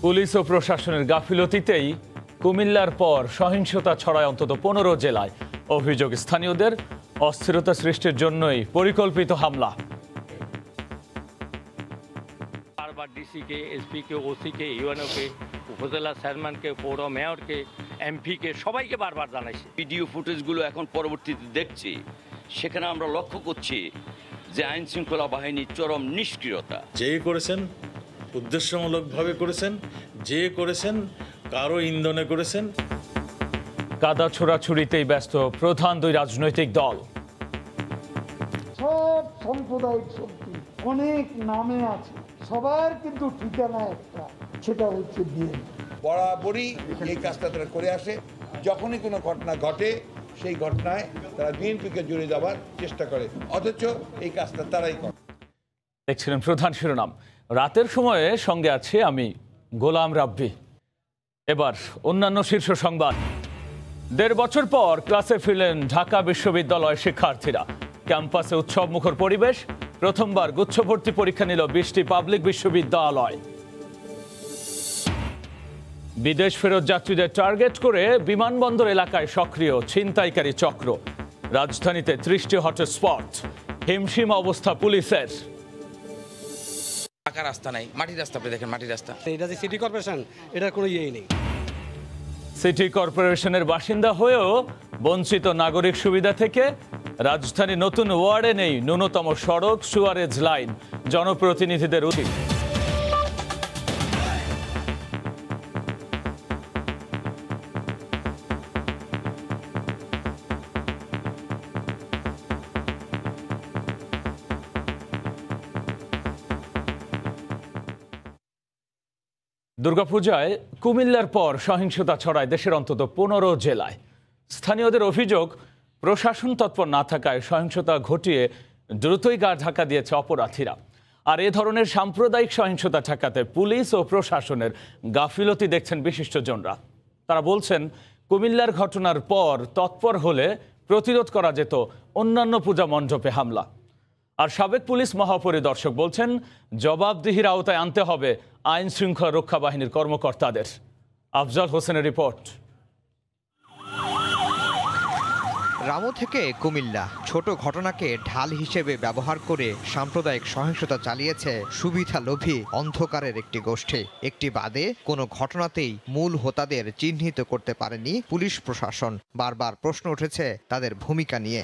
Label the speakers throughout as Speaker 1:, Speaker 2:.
Speaker 1: Police ও প্রশাসনের গাফিলতিতেই কুমিল্লার পর সহিংসতা ছড়ায় অন্তত 15 জেলায়। অভিযোগ স্থানীয়দের অস্থিরতা সৃষ্টির জন্যই পরিকল্পিত হামলা।
Speaker 2: बार डीसी के, एसपी के, ओसी के, ইউএনও के, উপজেলা চেয়ারম্যানকে, পৌর মেয়রকে, এমপি কে সবাইকে বারবার জানাইছি।
Speaker 3: ভিডিও ফুটেজগুলো এখন পরবর্তীতে দেখছি, সেখানে আমরা লক্ষ্য করছি যে আইন শৃঙ্খলা বাহিনীর চরম নিষ্ক্রিয়তা।
Speaker 4: যে করেছেন উদ্দেশ্যমূলকভাবে করেছেন, যে করেছেন কারো ইন্ধনে করেছেন।
Speaker 1: কাদা ছোড়াছুড়িতেই ব্যস্ত প্রধান দুই রাজনৈতিক দল।
Speaker 5: সব সাম্প্রদায়িক শক্তি অনেক নামে আছে, সবার কিন্তু ঠিকানা একটা, সেটা হচ্ছে বিএনপি।
Speaker 6: বরাবরই এই কাজটা তারা করে আসে। যখনই কোনো ঘটনা ঘটে সেই ঘটনায় তারা বিএনপিকে জুড়ে যাওয়ার চেষ্টা করে, অথচ এই কাজটা তারাই করে।
Speaker 1: দেখছিলেন প্রধান শিরোনাম। রাতের সময়ে সঙ্গে আছে আমি গোলাম রাব্বি। এবার অন্যান্য শীর্ষ সংবাদ। 1.5 বছর পর ক্লাসে ফিরলেন ঢাকা বিশ্ববিদ্যালয়ের শিক্ষার্থীরা। ক্যাম্পাসে উৎসব মুখর পরিবেশ। প্রথমবার গুচ্ছভর্তি পরীক্ষা নিল 20টি পাবলিক বিশ্ববিদ্যালয়। বিদেশ ফেরত যাত্রীদের টার্গেট করে বিমানবন্দর এলাকায় সক্রিয় ছিনতাইকারী চক্র। রাজধানীতে 30টি হটস্পট। হিমশিম অবস্থা পুলিশের।
Speaker 7: পাকা রাস্তা নাই, মাটির রাস্তা। আপনি দেখেন মাটির রাস্তা।
Speaker 8: এটা যে সিটি কর্পোরেশন, এটার কোনো ইয়েই নেই।
Speaker 1: সিটি কর্পোরেশনের বাসিন্দা হয়েও বঞ্চিত নাগরিক সুবিধা থেকে। রাজধানী নতুন ওয়ার্ডে নেই ন্যূনতম সড়ক, সুয়ারেজ লাইন। জনপ্রতিনিধিদের উচিত দুর্গাপূজায় কুমিল্লার পর সহিংসতা ছড়ায় দেশের অন্তত 15 জেলায়। স্থানীয়দের অভিযোগ, প্রশাসন তৎপর না থাকায় সহিংসতা ঘটিয়ে দ্রুতই গা ঢাকা দিয়েছে অপরাধীরা। আর এ ধরনের সাম্প্রদায়িক সহিংসতা ঠেকাতে পুলিশ ও প্রশাসনের গাফিলতি দেখছেন বিশিষ্টজনরা। তারা বলছেন, কুমিল্লার ঘটনার পর তৎপর হলে প্রতিরোধ করা যেত অন্যান্য পূজা মণ্ডপে হামলা। আর সাবেক পুলিশ মহাপরিদর্শক বলছেন, জবাবদিহির আওতায় আনতে হবে আইন শৃঙ্খলা রক্ষা বাহিনীর কর্মকর্তাদের। আফজাল হোসেনের রিপোর্ট।
Speaker 9: রামু থেকে কুমিল্লা, ছোট ঘটনাকে ঢাল হিসেবে ব্যবহার করে সাম্প্রদায়িক সহিংসতা চালিয়েছে সুবিধালোভী অন্ধকারের একটি গোষ্ঠী। একটি বাদে কোনো ঘটনাতেই মূল হোতাদের চিহ্নিত করতে পারেনি পুলিশ প্রশাসন। বারবার প্রশ্ন উঠেছে তাদের ভূমিকা নিয়ে।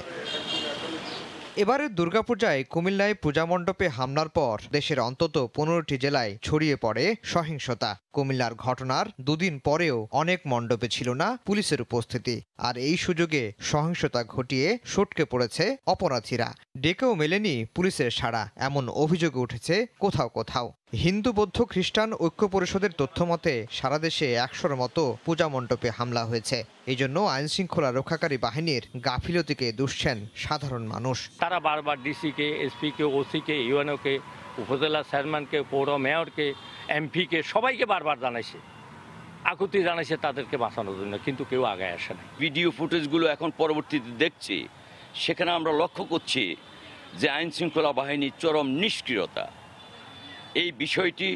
Speaker 9: এবারের দুর্গাপূজায় কুমিল্লায় পূজা মণ্ডপে হামলার পর দেশের অন্তত 15টি জেলায় ছড়িয়ে পড়ে সহিংসতা। কুমিল্লার ঘটনার দুদিন পরেও অনেক মণ্ডপে ছিল না পুলিশের উপস্থিতি। আর এই সুযোগে সহিংসতা ঘটিয়ে সটকে পড়েছে অপরাধীরা। ডেকেও মেলেনি পুলিশের সাড়া, এমন অভিযোগ উঠেছে কোথাও কোথাও। হিন্দু বৌদ্ধ খ্রিস্টান ঐক্য পরিষদের তথ্যমতে সারা দেশে 100-র মতো পূজা মণ্ডপে হামলা হয়েছে। এই জন্য আইন শৃঙ্খলা রক্ষাকারী বাহিনীর গাফিলতিকে দুষছেন সাধারণ মানুষ।
Speaker 2: তারা বারবার ডিসি কে, এসপি কে, ওসি কে, ইউএনও কে, উপজেলা চেয়ারম্যানকে, পৌর মেয়রকে, এমপি কে সবাইকে বারবার জানাইছে, আকুতি জানাইছে তাদেরকে বাঁচানোর জন্য, কিন্তু কেউ আগায় আসে না।
Speaker 3: ভিডিও ফুটেজগুলো এখন পরবর্তীতে দেখছি, সেখানে আমরা লক্ষ্য করছি যে আইন শৃঙ্খলা বাহিনীর চরম নিষ্ক্রিয়তা। এই বিষয়টি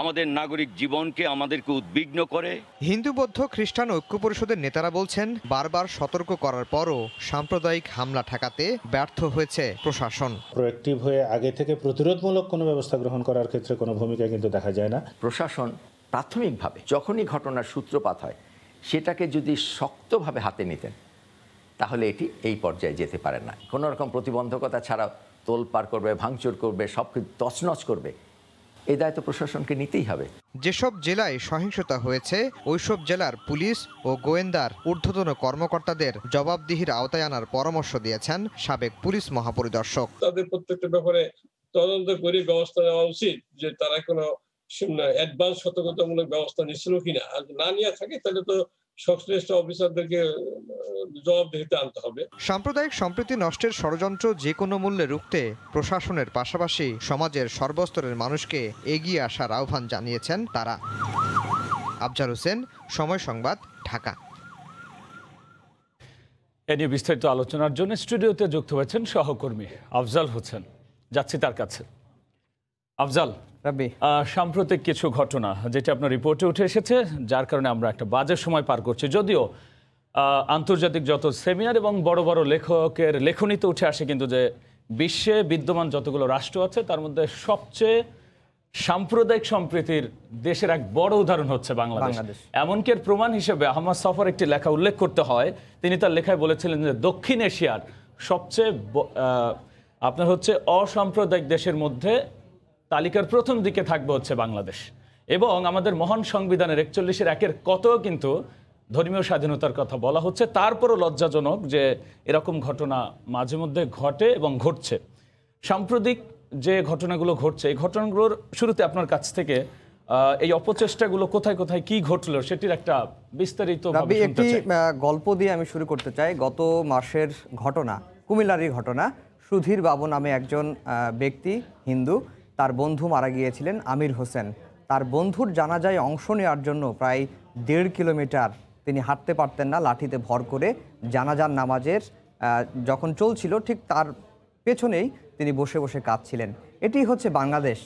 Speaker 3: আমাদের নাগরিক জীবনকে আমাদেরকে উদ্বিগ্ন করে।
Speaker 9: হিন্দু বৌদ্ধ খ্রিস্টান ঐক্য পরিষদের নেতারা বলছেন, বারবার সতর্ক করার পরও সাম্প্রদায়িক হামলা ঠেকাতে ব্যর্থ হয়েছে প্রশাসন।
Speaker 10: প্রোঅ্যাক্টিভ হয়ে আগে থেকে প্রতিরোধমূলক কোনো ব্যবস্থা গ্রহণ করার ক্ষেত্রে কোনো ভূমিকা কিন্তু দেখা যায় না।
Speaker 11: প্রশাসন প্রাথমিকভাবে যখনই ঘটনার সূত্রপাত হয় সেটাকে যদি শক্তভাবে হাতে নিতেন তাহলে এটি এই পর্যায়ে যেতে পারে না। কোনো রকম প্রতিবন্ধকতা ছাড়া তোলপাড় করবে, ভাঙচুর করবে, সব কিছু তছনছ করবে, এই দায়িত্ব প্রশাসনকে নিতেই হবে।
Speaker 9: যেসব জেলায় সহিংসতা হয়েছে ওইসব জেলার পুলিশ ও গোয়েন্দার ঊর্ধ্বতন কর্মকর্তাদের জবাবদিহির আওতায় আনার পরামর্শ দিয়েছেন সাবেক পুলিশ মহাপরিদর্শক।
Speaker 12: তাদের প্রত্যেকটা ব্যাপারে তদন্ত করে ব্যবস্থা নেওয়া উচিত, যে তারা কোনো অ্যাডভান্স সতর্কতামূলক ব্যবস্থা নিচ্ছিল কিনা। আর না নিয়ে থাকে তাহলে তো সংশ্লিষ্ট অফিসারদেরকে জবাবদিহিতে আনতে হবে।
Speaker 9: সাম্প্রদায়িক সম্প্রীতি নষ্টের ষড়যন্ত্র যে কোনো মূল্যে রুখতে প্রশাসনের পাশাপাশি সমাজের সর্বস্তরের মানুষকে এগিয়ে আসার আহ্বান জানিয়েছেন তারা। আফজাল হোসেন, সময় সংবাদ, ঢাকা।
Speaker 1: এ নিয়ে বিস্তারিত আলোচনার জন্য স্টুডিওতে যুক্ত হয়েছেন সহকর্মী আফজাল হোসেন। যাচ্ছি তার কাছে। আফজাল, সাম্প্রতিক কিছু ঘটনা যেটা আপনার রিপোর্টে উঠে এসেছে, যার কারণে আমরা একটা বাজে সময় পার করছি। যদিও আন্তর্জাতিক যত সেমিনার এবং বড় বড় লেখকের লেখনীতে উঠে আসে, কিন্তু যে বিশ্বে বিদ্যমান যতগুলো রাষ্ট্র আছে তার মধ্যে সবচেয়ে সাম্প্রদায়িক সম্প্রীতির দেশের এক বড় উদাহরণ হচ্ছে বাংলাদেশ। এমনকি এর প্রমাণ হিসেবে আহমদ সফর একটি লেখা উল্লেখ করতে হয়। তিনি তার লেখায় বলেছিলেন যে দক্ষিণ এশিয়ার সবচেয়ে আপনার হচ্ছে অসাম্প্রদায়িক দেশের মধ্যে তালিকার প্রথম দিকে থাকবে হচ্ছে বাংলাদেশ। এবং আমাদের মহান সংবিধানের 41-এর 1-এর কত কিন্তু ধর্মীয় স্বাধীনতার কথা বলা হচ্ছে। তারপরও লজ্জাজনক যে এরকম ঘটনা মাঝে মধ্যে ঘটে এবং ঘটছে। সাম্প্রতিক যে ঘটনাগুলো ঘটছে, এই ঘটনাগুলোর শুরুতে আপনার কাছ থেকে এই অপচেষ্টাগুলো কোথায় কোথায় কি ঘটলো সেটির একটা বিস্তারিত
Speaker 13: একটি গল্প দিয়ে আমি শুরু করতে চাই। গত মাসের ঘটনা, কুমিল্লারই ঘটনা। সুধীর বাবু নামে একজন ব্যক্তি, হিন্দু, তার বন্ধু মারা গিয়েছিলেন আমির হোসেন। তার বন্ধুর জানাজায় অংশ নেওয়ার জন্য প্রায় 1.5 কিলোমিটার তিনি হাঁটতে পারতেন না, লাঠিতে ভর করে জানাজার নামাজের যখন চলছিল ঠিক তার পেছনেই তিনি বসে বসে কাঁদছিলেন। এটি হচ্ছে বাংলাদেশ।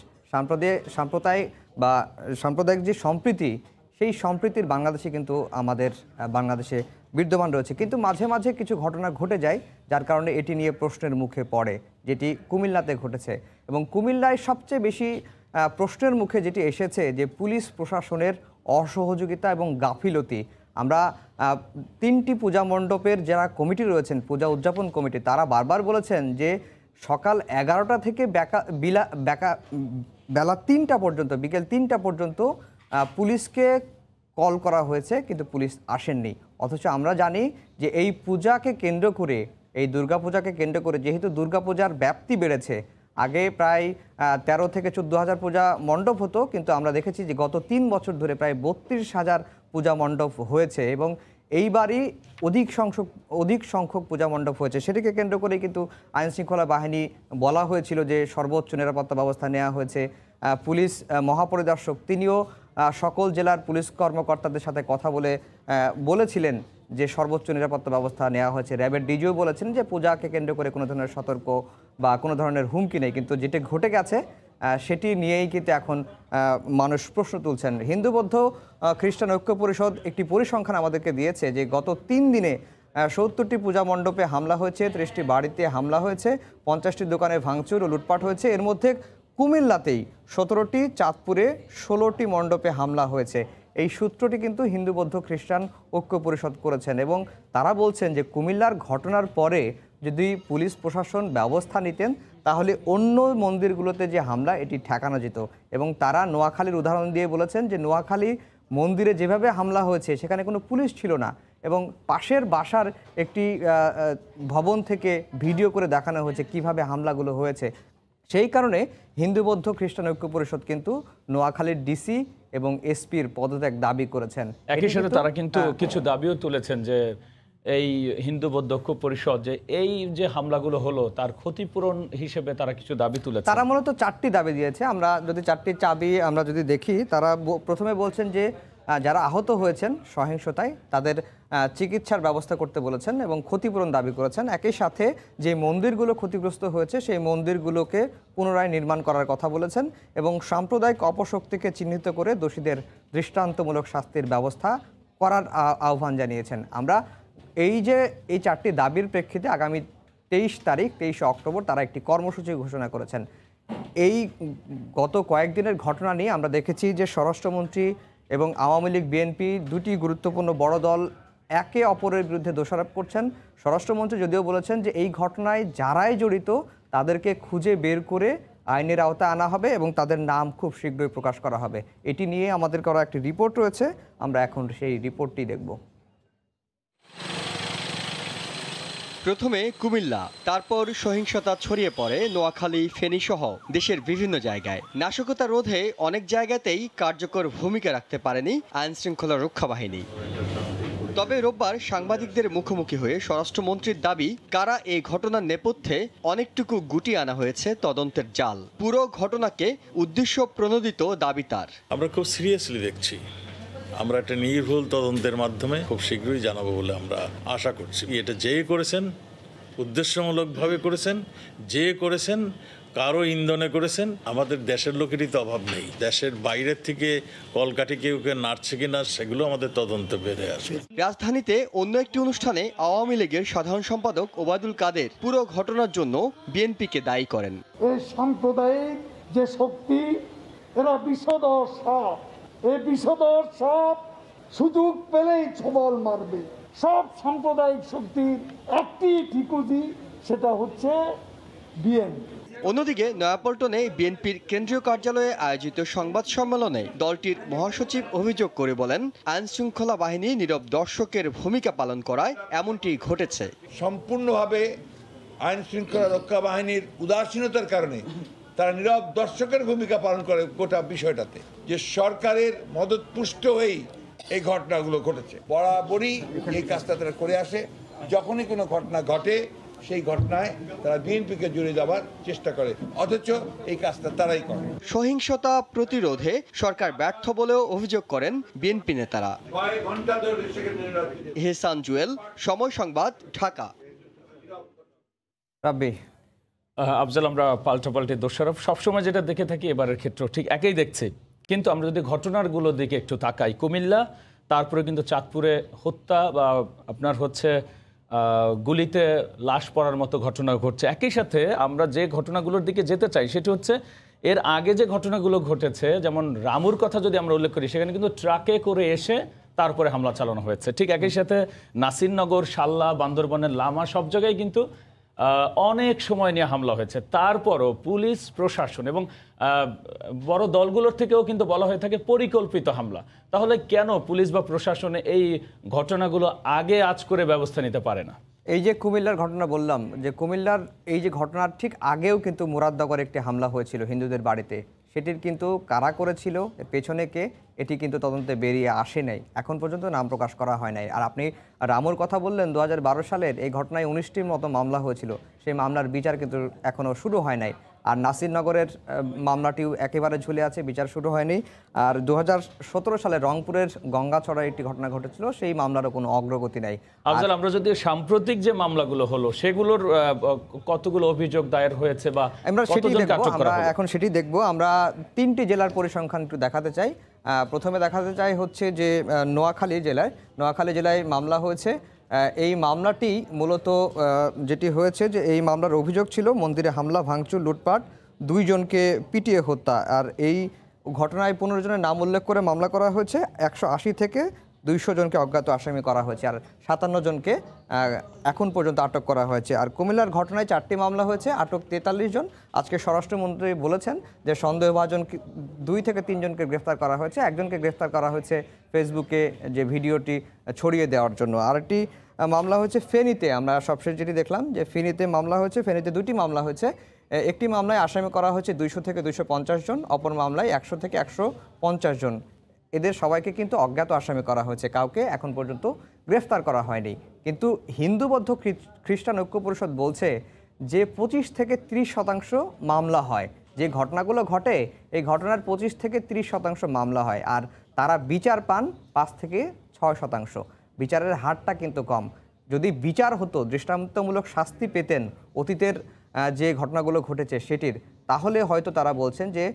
Speaker 13: সাম্প্রদায়িক যে সম্প্রীতি, সেই সম্প্রীতির বাংলাদেশে কিন্তু আমাদের বাংলাদেশে বিদ্যমান রয়েছে। কিন্তু মাঝে মাঝে কিছু ঘটনা ঘটে যায় যার কারণে এটি নিয়ে প্রশ্নের মুখে পড়ে, যেটি কুমিল্লাতে ঘটেছে। এবং কুমিল্লায় সবচেয়ে বেশি প্রশ্নের মুখে যেটি এসেছে যে পুলিশ প্রশাসনের অসহযোগিতা এবং গাফিলতি। আমরা 3টি পূজা মণ্ডপের যারা কমিটি রয়েছেন, পূজা উদযাপন কমিটি, তারা বারবার বলেছেন যে সকাল 11টা থেকে বেলা 3টা পর্যন্ত, বিকেল 3টা পর্যন্ত পুলিশকে কল করা হয়েছে, কিন্তু পুলিশ আসেননি। অথচ আমরা জানি যে এই পূজাকে কেন্দ্র করে, এই দুর্গাপূজাকে কেন্দ্র করে, যেহেতু দুর্গাপূজার ব্যাপ্তি বেড়েছে, আগে প্রায় 13 থেকে 14,000 পূজা মণ্ডপ হতো, কিন্তু আমরা দেখেছি যে গত 3 বছর ধরে প্রায় 32,000 পূজা মণ্ডপ হয়েছে। এবং এইবারই অধিক সংখ্যক পূজা মণ্ডপ হয়েছে। সেটিকে কেন্দ্র করে কিন্তু আইনশৃঙ্খলা বাহিনী বলা হয়েছিল যে সর্বোচ্চ নিরাপত্তা ব্যবস্থা নেওয়া হয়েছে। পুলিশ মহাপরিদর্শক তিনিও সকল জেলার পুলিশ কর্মকর্তাদের সাথে কথা বলেছিলেন যে সর্বোচ্চ নিরাপত্তা ব্যবস্থা নেওয়া হয়েছে। র্যাবের ডিজিও বলেছেন যে পূজাকে কেন্দ্র করে কোনো ধরনের সতর্ক বা কোনো ধরনের হুমকি নেই। কিন্তু যেটি ঘটে গেছে সেটি নিয়েই কিন্তু এখন মানুষ প্রশ্ন তুলছেন। হিন্দু বৌদ্ধ খ্রিস্টান ঐক্য পরিষদ একটি পরিসংখ্যান আমাদেরকে দিয়েছে যে গত 3 দিনে 70টি পূজা মণ্ডপে হামলা হয়েছে, 30টি বাড়িতে হামলা হয়েছে, 50টি দোকানে ভাঙচুর ও লুটপাট হয়েছে। এর মধ্যে কুমিল্লাতেই 17টি, চাঁদপুরে 16টি মণ্ডপে হামলা হয়েছে। এই সূত্রটি কিন্তু হিন্দু বৌদ্ধ খ্রিস্টান ঐক্য পরিষদ করেছেন এবং তারা বলছেন যে কুমিল্লার ঘটনার পরে যদি পুলিশ প্রশাসন ব্যবস্থা নিতেন তাহলে অন্য মন্দিরগুলোতে যে হামলা এটি ঠেকানো যেত। এবং তারা নোয়াখালীর উদাহরণ দিয়ে বলেছেন যে নোয়াখালী মন্দিরে যেভাবে হামলা হয়েছে সেখানে কোনো পুলিশ ছিল না এবং পাশের বাসার একটি ভবন থেকে ভিডিও করে দেখানো হয়েছে কিভাবে হামলাগুলো হয়েছে। সেই কারণে হিন্দু বৌদ্ধ খ্রিস্টান ঐক্য পরিষদ কিন্তু নোয়াখালীর ডিসি এবং এসপির পদত্যাগ দাবি করেছেন।
Speaker 1: একই সাথে তারা কিন্তু কিছু দাবিও তুলেছেন যে এই হিন্দু বৌদ্ধ ঐক্য পরিষদ যে এই যে হামলাগুলো হলো তার ক্ষতিপূরণ হিসেবে তারা কিছু দাবি তুলেছে।
Speaker 13: তারা মূলত 4টি দাবি দিয়েছে। আমরা যদি 4টি দাবি আমরা যদি দেখি, তারা প্রথমে বলছেন যে যারা আহত হয়েছেন সহিংসতায় তাদের চিকিৎসার ব্যবস্থা করতে বলেছেন এবং ক্ষতিপূরণ দাবি করেছেন। একই সাথে যে মন্দিরগুলো ক্ষতিগ্রস্ত হয়েছে সেই মন্দিরগুলোকে পুনরায় নির্মাণ করার কথা বলেছেন এবং সাম্প্রদায়িক অপশক্তিকে চিহ্নিত করে দোষীদের দৃষ্টান্তমূলক শাস্তির ব্যবস্থা করার আহ্বান জানিয়েছেন। আমরা এই 4টি দাবির প্রেক্ষিতে আগামী 23 অক্টোবর তারা একটি কর্মসূচি ঘোষণা করেছেন। এই গত কয়েকদিনের ঘটনা নিয়ে আমরা দেখেছি যে স্বরাষ্ট্রমন্ত্রী এবং আওয়ামী লীগ বিএনপি দুটি গুরুত্বপূর্ণ বড় দল একে অপরের বিরুদ্ধে দোষারোপ করছেন। স্বরাষ্ট্রমন্ত্রী যদিও বলেছেন যে এই ঘটনায় যারাই জড়িত তাদেরকে খুঁজে বের করে আইনের আওতায় আনা হবে এবং তাদের নাম খুব শীঘ্রই প্রকাশ করা হবে। এটি নিয়ে আমাদের করা একটি রিপোর্ট রয়েছে, আমরা এখন সেই রিপোর্টটি দেখব।
Speaker 14: প্রথমে কুমিল্লা, তারপর সহিংসতা ছড়িয়ে পড়ে নোয়াখালী, ফেনীসহ দেশের বিভিন্ন জায়গায়। নাশকতা রোধে অনেক জায়গাতেই কার্যকর ভূমিকা রাখতে পারেনি আইনশৃঙ্খলা রক্ষা বাহিনী। তবে রোববার সাংবাদিকদের মুখোমুখি হয়ে স্বরাষ্ট্রমন্ত্রীর দাবি, কারা এই ঘটনার নেপথ্যে অনেকটুকু গুটিয়ে আনা হয়েছে তদন্তের জাল। পুরো ঘটনাকে উদ্দেশ্য প্রণোদিত দাবি তার।
Speaker 4: আমরা খুব সিরিয়াসলি দেখছি, আমরা একটা নির্ভুল তদন্তের মাধ্যমে খুব শীঘ্রই জানাবো বলে আমরা আশা করছি। এটা যে করেছেন উদ্দেশ্যমূলকভাবে করেছেন, যে করেছেন কারো ইন্ধনে করেছেন। আমাদের দেশের লোকেরই তো অভাব নেই, দেশের বাইরের থেকে কলকাঠি কেউ কেউ নাড়ছে কিনা সেগুলো আমাদের তদন্তে বেড়ে আসবে।
Speaker 14: রাজধানীতে অন্য একটি অনুষ্ঠানে আওয়ামী লীগের সাধারণ সম্পাদক ওবায়দুল কাদের পুরো ঘটনার জন্য বিএনপিকে দায়ী করেন।
Speaker 5: এই সাম্প্রদায়িক যে শক্তি, এরা বিষধর সাপ, এই বিষধর সাপ সুযোগ পেলেই ছবল মারবে। সব সাম্প্রদায়িক শক্তির একটি ঠিকুজি, সেটা হচ্ছে বিএনপি।
Speaker 14: অন্যদিকে নয়াপল্টনে বিএনপির কেন্দ্রীয় কার্যালয়ে আয়োজিত সংবাদ সম্মেলনে দলটির মহাসচিব অভিযোগ করে বলেন, আইন শৃঙ্খলা বাহিনী নীরব দর্শকের ভূমিকা পালন করায় এমনটি ঘটেছে।
Speaker 6: সম্পূর্ণভাবে আইন শৃঙ্খলা রক্ষা বাহিনীর উদাসীনতার কারণে তারা নীরব দর্শকের ভূমিকা পালন করে গোটা বিষয়টাতে, যে সরকারের মদতপুষ্ট হয়েই এই ঘটনাগুলো ঘটেছে। বরাবরই এই কাজটা তারা করে আসে। যখনই কোনো ঘটনা ঘটে সেই ঘটনায় তারা বিএনপিকে জড়িয়ে দেওয়ার চেষ্টা করে, অথচ এই কাজটা তারাই করে।
Speaker 14: সহিংসতা প্রতিরোধে সরকার ব্যর্থ বলেও অভিযোগ করেন বিএনপি নেতারা। হেসান জুয়েল, সময় সংবাদ, ঢাকা।
Speaker 13: রাব্বি,
Speaker 1: আফজাল, আমরা পাল্টাপাল্টি দোষারোপ সবসময় যেটা দেখে থাকি এবারের ক্ষেত্রে ঠিক একই দেখছি, কিন্তু আমরা যদি ঘটনাগুলোর দিকে একটু তাকাই, কুমিল্লা, তারপরে কিন্তু চাঁদপুরে হত্যা বা আপনার হচ্ছে গুলিতে লাশ পড়ার মতো ঘটনা ঘটছে। একই সাথে আমরা যে ঘটনাগুলোর দিকে যেতে চাই সেটি হচ্ছে এর আগে যে ঘটনাগুলো ঘটেছে, যেমন রামুর কথা যদি আমরা উল্লেখ করি, সেখানে কিন্তু ট্রাকে করে এসে তারপরে হামলা চালানো হয়েছে। ঠিক একই সাথে নাসিরনগর, শাল্লা, বান্দরবনের লামা সব জায়গায় কিন্তু অনেক সময় নিয়ে হামলা হয়েছে। তারপরও পুলিশ প্রশাসন এবং বড় দলগুলোর থেকেও কিন্তু বলা হয়ে থাকে পরিকল্পিত হামলা। তাহলে কেন পুলিশ বা প্রশাসনে এই ঘটনাগুলো আগে আজ করে ব্যবস্থা নিতে পারে না?
Speaker 13: এই যে কুমিল্লার ঘটনা বললাম, যে কুমিল্লার এই যে ঘটনার ঠিক আগেও কিন্তু মুরাদনগরে একটি হামলা হয়েছিল হিন্দুদের বাড়িতে, সেটির কিন্তু কারা করেছিল, পেছনে কে, এটি কিন্তু তদন্তে বেরিয়ে আসে নাই, এখন পর্যন্ত নাম প্রকাশ করা হয় নাই। আর আপনি রামুর কথা বললেন, 2012 সালের এই ঘটনায় 19টির মতো মামলা হয়েছিল, সেই মামলার বিচার কিন্তু এখনও শুরু হয় নাই। আর নাসিরনগরের মামলাটিও একেবারে ঝুলে আছে, বিচার শুরু হয়নি। আর 2017 সালে রংপুরের গঙ্গাছড়ায় একটি ঘটনা ঘটেছিল, সেই মামলারও কোনো অগ্রগতি নাই।
Speaker 1: আফজাল, আমরা যদি সাম্প্রতিক যে মামলাগুলো হলো সেগুলোর কতগুলো অভিযোগ দায়ের হয়েছে বা
Speaker 13: আমরা এখন সেটি দেখব। আমরা 3টি জেলার পরিসংখ্যান একটু দেখাতে চাই। প্রথমে দেখাতে চাই হচ্ছে যে নোয়াখালী জেলায় মামলা হয়েছে। এই মামলাটি মূলত যেটি হয়েছে যে এই মামলার অভিযোগ ছিল মন্দিরে হামলা, ভাঙচুর, লুটপাট, 2 জনকে পিটিয়ে হত্যা। আর এই ঘটনায় 15 জনের নাম উল্লেখ করে মামলা করা হয়েছে। 180 থেকে 200 জনকে অজ্ঞাত আসামি করা হয়েছে, আর 57 জনকে এখন পর্যন্ত আটক করা হয়েছে। আর কুমিল্লার ঘটনায় 4টি মামলা হয়েছে, আটক 43 জন। আজকে স্বরাষ্ট্রমন্ত্রী বলেছেন যে সন্দেহভাজন 2 থেকে 3 জনকে গ্রেফতার করা হয়েছে, একজনকে গ্রেফতার করা হয়েছে ফেসবুকে যে ভিডিওটি ছড়িয়ে দেওয়ার জন্য। আরেকটি মামলা হয়েছে ফেনীতে, আমরা সবশেষ যেটি দেখলাম যে ফেনীতে মামলা হয়েছে। ফেনীতে 2টি মামলা হয়েছে, একটি মামলায় আসামি করা হয়েছে 200 থেকে 250 জন, অপর মামলায় 100 থেকে 150 জন। এদের সবাইকে কিন্তু অজ্ঞাত আসামি করা হয়েছে, কাউকে এখন পর্যন্ত গ্রেফতার করা হয়নি। কিন্তু হিন্দু বৌদ্ধ খ্রিস্টান ঐক্য পরিষদ বলছে যে 25 থেকে 30% মামলা হয়, যে ঘটনাগুলো ঘটে এই ঘটনার 25 থেকে 30% মামলা হয়, আর তারা বিচার পান 5 থেকে 6%। বিচারের হারটা কিন্তু কম। যদি বিচার হতো, দৃষ্টান্তমূলক শাস্তি পেতেন অতীতের যে ঘটনাগুলো ঘটেছে সেটির, তাহলে হয়তো তারা বলছেন যে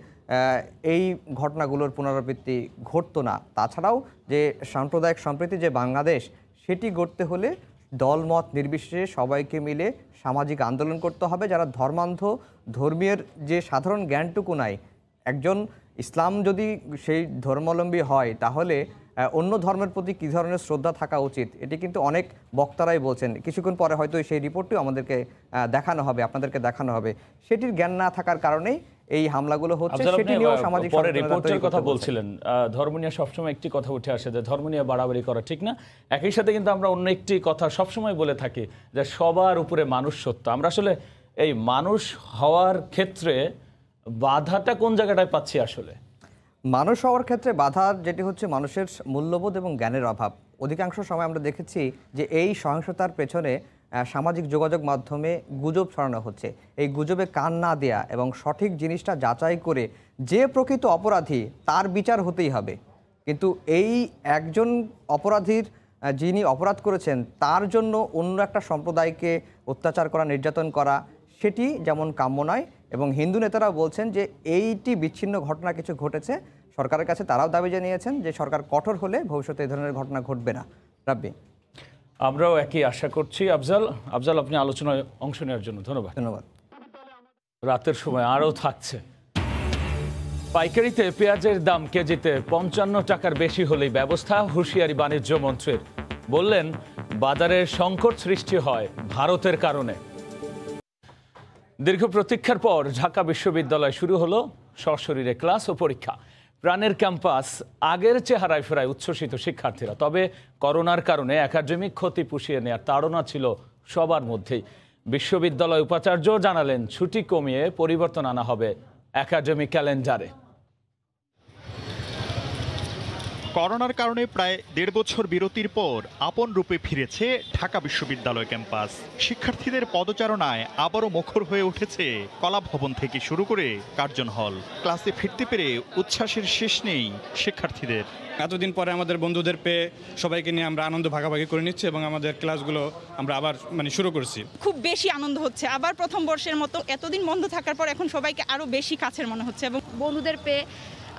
Speaker 13: এই ঘটনাগুলোর পুনরাবৃত্তি ঘটতো না। তাছাড়াও যে সাম্প্রদায়িক সম্প্রীতি যে বাংলাদেশ, সেটি গড়তে হলে দলমত নির্বিশেষে সবাইকে মিলে সামাজিক আন্দোলন করতে হবে। যারা ধর্মান্ধ, ধর্মীয় যে সাধারণ জ্ঞানটুকু নাই, একজন ইসলাম যদি সেই ধর্মাবলম্বী হয় তাহলে অন্য ধর্মের প্রতি কী ধরনের শ্রদ্ধা থাকা উচিত, এটি কিন্তু অনেক বক্তারাই বলছেন। কিছুক্ষণ পরে হয়তো সেই রিপোর্টটিও আমাদেরকে দেখানো হবে, আপনাদেরকে দেখানো হবে। সেটির জ্ঞান না থাকার কারণেই এই হামলাগুলো হচ্ছে। সেটি নিয়েও সামাজিক
Speaker 1: রিপোর্টের কথা বলছিলেন, ধর্ম নিয়ে সবসময় একটি কথা উঠে আসে যে ধর্ম নিয়ে বাড়াবাড়ি করা ঠিক না। একই সাথে কিন্তু আমরা অন্য একটি কথা সবসময় বলে থাকি যে সবার উপরে মানুষ সত্য। আমরা আসলে এই মানুষ হওয়ার ক্ষেত্রে বাধাটা কোন জায়গাটায় পাচ্ছি? আসলে
Speaker 13: মানুষ হওয়ার ক্ষেত্রে বাধা যেটি হচ্ছে মানুষের মূল্যবোধ এবং জ্ঞানের অভাব। অধিকাংশ সময় আমরা দেখেছি যে এই সহিংসতার পেছনে সামাজিক যোগাযোগ মাধ্যমে গুজব ছড়ানো হচ্ছে। এই গুজবে কান না দেয়া এবং সঠিক জিনিসটা যাচাই করে যে প্রকৃত অপরাধী তার বিচার হতেই হবে। কিন্তু এই একজন অপরাধীর, যিনি অপরাধ করেছেন, তার জন্য অন্য একটা সম্প্রদায়কে অত্যাচার করা, নির্যাতন করা, সেটি যেমন কাম্য নয়, এবং হিন্দু নেতারা বলছেন যে এইটি বিচ্ছিন্ন ঘটনা কিছু ঘটেছে। সরকারের কাছে তারাও দাবি জানিয়েছেন যে সরকার কঠোর হলে ভবিষ্যতে এই ধরনের ঘটনা ঘটবে না। রাব্বি,
Speaker 1: আমরাও একই আশা করছি। আফজাল, আপনি আলোচনায় অংশ নেওয়ার জন্য ধন্যবাদ। রাতের সময় আরও থাকছে। পাইকারিতে পেঁয়াজের দাম কেজিতে 55 টাকার বেশি হলেই ব্যবস্থা, হুঁশিয়ারি বাণিজ্য মন্ত্রীর। বললেন, বাজারের সংকট সৃষ্টি হয় ভারতের কারণে। দীর্ঘ প্রতীক্ষার পর ঢাকা বিশ্ববিদ্যালয় শুরু হলো সশরীরে ক্লাস ও পরীক্ষা। প্রাণের ক্যাম্পাস আগের চেহারায় ফেরায় উচ্ছ্বসিত শিক্ষার্থীরা। তবে করোনার কারণে একাডেমিক ক্ষতি পুষিয়ে নেওয়ার তাড়না ছিল সবার মধ্যেই। বিশ্ববিদ্যালয় উপাচার্য জানালেন, ছুটি কমিয়ে পরিবর্তন আনা হবে একাডেমিক ক্যালেন্ডারে।
Speaker 15: করোনার কারণে প্রায় 1.5 বছর বিরতির পর আপন রূপে ফিরেছে ঢাকা বিশ্ববিদ্যালয় ক্যাম্পাস। শিক্ষার্থীদের পদচারণায় আবারও মুখর হয়ে উঠেছে কলাভবন থেকে শুরু করে কার্জন হল। ক্লাসে ফিরতে পেরে উচ্ছ্বাসের শেষ নেই শিক্ষার্থীদের।
Speaker 8: এতদিন পরে আমাদের বন্ধুদের পেয়ে সবাইকে নিয়ে আমরা আনন্দ ভাগাভাগি করে নিচ্ছি এবং আমাদের ক্লাসগুলো আমরা আবার শুরু করছি।
Speaker 16: খুব বেশি আনন্দ হচ্ছে। আবার প্রথম বর্ষের মতো এতদিন বন্ধ থাকার পর এখন সবাইকে আরো বেশি কাছের মনে হচ্ছে এবং
Speaker 17: বন্ধুদের পেয়ে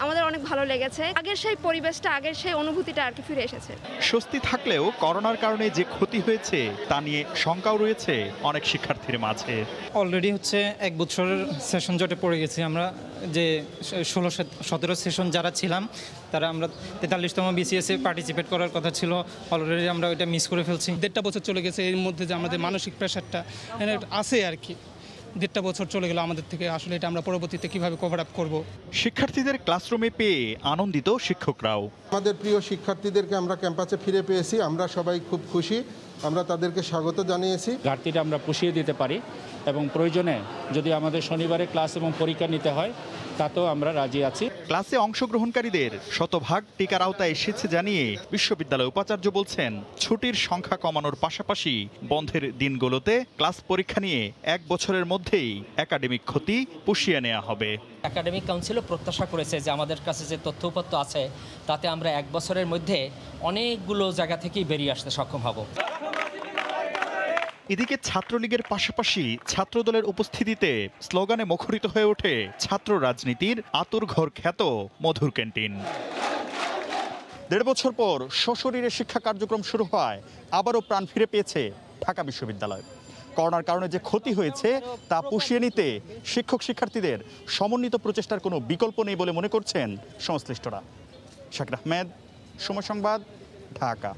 Speaker 17: আমাদের অনেক ভালো লেগেছে। আগের সেই পরিবেশটা, আগের সেই অনুভূতিটা আর কি ফিরে এসেছে।
Speaker 15: স্বস্তি থাকলেও করোনার কারণে যে ক্ষতি হয়েছে তা নিয়ে শঙ্কাও রয়েছে অনেক শিক্ষার্থীর মাঝে।
Speaker 18: অলরেডি 1 বছরের সেশন জটে পড়ে গেছি আমরা, যে 16-17 সেশন যারা ছিলাম তারা আমরা 43তম বিসিএস এ পার্টিসিপেট করার কথা ছিল, অলরেডি আমরা ওইটা মিস করে ফেলছি। 1.5 বছর চলে গেছে, এর মধ্যে যে আমাদের মানসিক প্রেশারটা আছে আর কি, 1.5 বছর চলে গেল আমাদের থেকে। আসলে এটা আমরা পরবর্তীতে কিভাবে কভার আপ করব।
Speaker 15: শিক্ষার্থীদের ক্লাসরুমে পেয়ে আনন্দিত শিক্ষকরাও।
Speaker 19: আমাদের প্রিয় শিক্ষার্থীদেরকে আমরা ক্যাম্পাসে ফিরে পেয়েছি, আমরা সবাই খুব খুশি। আমরা তাদেরকে স্বাগত জানিয়েছি।
Speaker 20: ঘাটতিটা আমরা পুষিয়ে দিতে পারি এবং প্রয়োজনে যদি আমাদের শনিবারে ক্লাস এবং পরীক্ষা নিতে হয় তাতেও আমরা রাজি আছি।
Speaker 15: ক্লাসে অংশগ্রহণকারীদের শতভাগ টিকার আওতায় এসেছে জানিয়ে বিশ্ববিদ্যালয় উপাচার্য বলছেন, ছুটির সংখ্যা কমানোর পাশাপাশি বন্ধের দিনগুলোতে ক্লাস পরীক্ষা নিয়ে 1 বছরের মধ্যেই একাডেমিক ক্ষতি পুষিয়ে নেওয়া হবে।
Speaker 21: একাডেমিক কাউন্সিলও প্রত্যাশা করেছে যে আমাদের কাছে যে তথ্যপত্র আছে তাতে আমরা 1 বছরের মধ্যে অনেকগুলো জায়গা থেকেই বেরিয়ে আসতে সক্ষম হব।
Speaker 15: এদিকে ছাত্রলীগের পাশাপাশি ছাত্রদলের উপস্থিতিতে স্লোগানে মুখরিত হয়ে ওঠে ছাত্র রাজনীতির আতুরঘর খ্যাত মধুর ক্যান্টিন। 1.5 বছর পর সশরীরে শিক্ষা কার্যক্রম শুরু হয়, আবারও প্রাণ ফিরে পেয়েছে ঢাকা বিশ্ববিদ্যালয়। করোনার কারণে যে ক্ষতি হয়েছে তা পুষিয়ে নিতে শিক্ষক শিক্ষার্থীদের সমন্বিত প্রচেষ্টার কোনো বিকল্প নেই বলে মনে করছেন সংশ্লিষ্টরা। শাকির আহমেদ, সময় সংবাদ, ঢাকা।